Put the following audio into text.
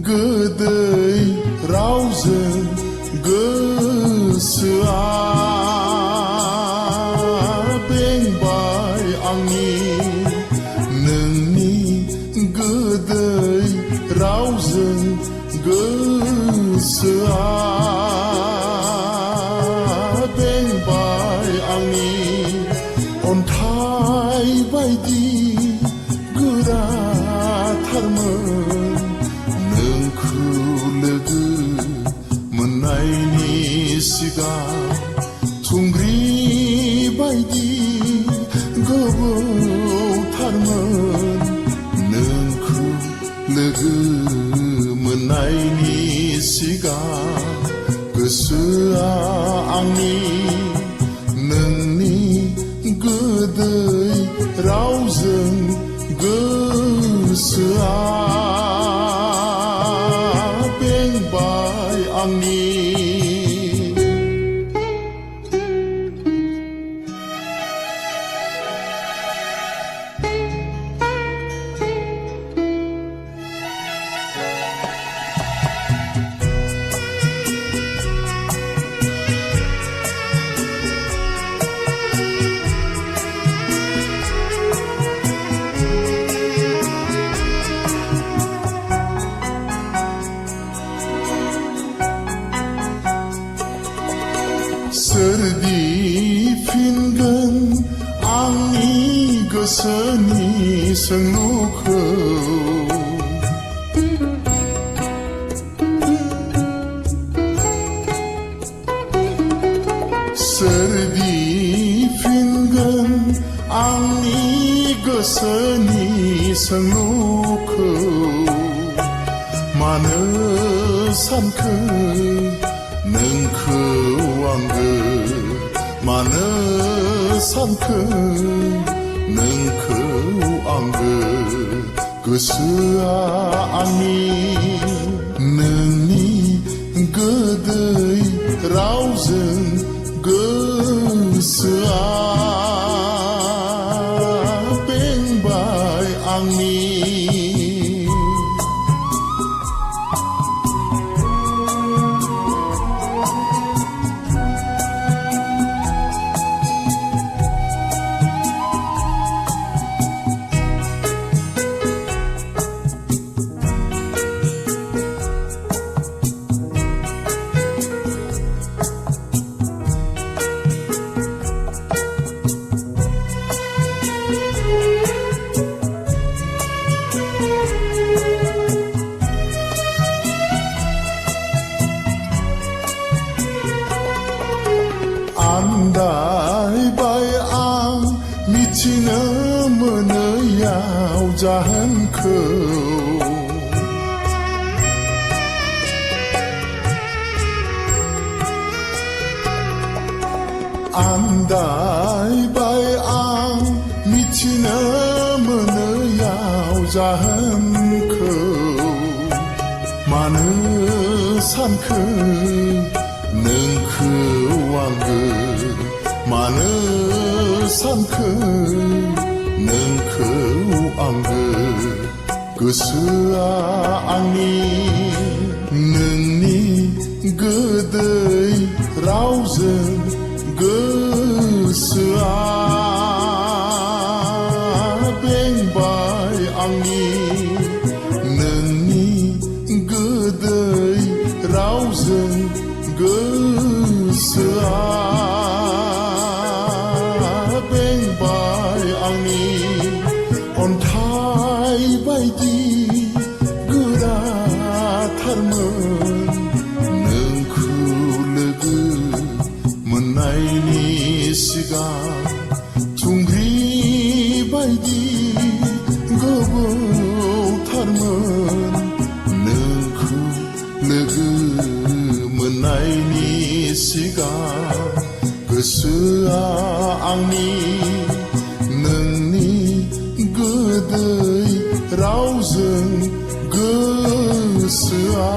गोदै रावजों गोसोआ बेंबाय आंनि नोंनि गोदै रावजों गोसोआ बेंबाय आंनि अन्थाइ बायदि गोराथारमोन लोगो मोननायनि सिगां थुंग्रि बायदि गोबौथारमोन नोंखौ लोगो मोननायनि सिगां गोसोआ आंनि नोंनि गोदै रावजों गोसोआ आंनि सोरदि फिनगोन आंनि गोसोनि सोंलुखौ सोरदि फिनगोन आंनि गोसोनि सोंलुखौ मानो सानखो नोंखौ आंगो मानो सानखो नोंखौ आंगो गोसोआ आंनि नोंनि गोदै रावजों गोसोआ बेंबाय आंनि आन्दायबाय आं मिथिनो मोनैयाव जाहोनखौ आन्दायबाय आं मिथिनो मोनैयाव जाहोनखौ मानो सानखो नोंखौ आंगो मानो सानखो नोंखौ आंगो गोसोआ आंनि नोंनि गोदै रावजों गोसोआ बेंबाय आंनि नोंनि गोदै रावजों गोसोआ बेंबाय आंनि अन्थाइ बायदि गोराथारमोन नोंखौ लोगो मोननायनि सिगां थुंग्रि बायदि गोबौथारमोन नोंखौ लोगो मोननायनि सिगां गोसो गोसोआ आंनि नोंनि गोदै रावजों गोसोआ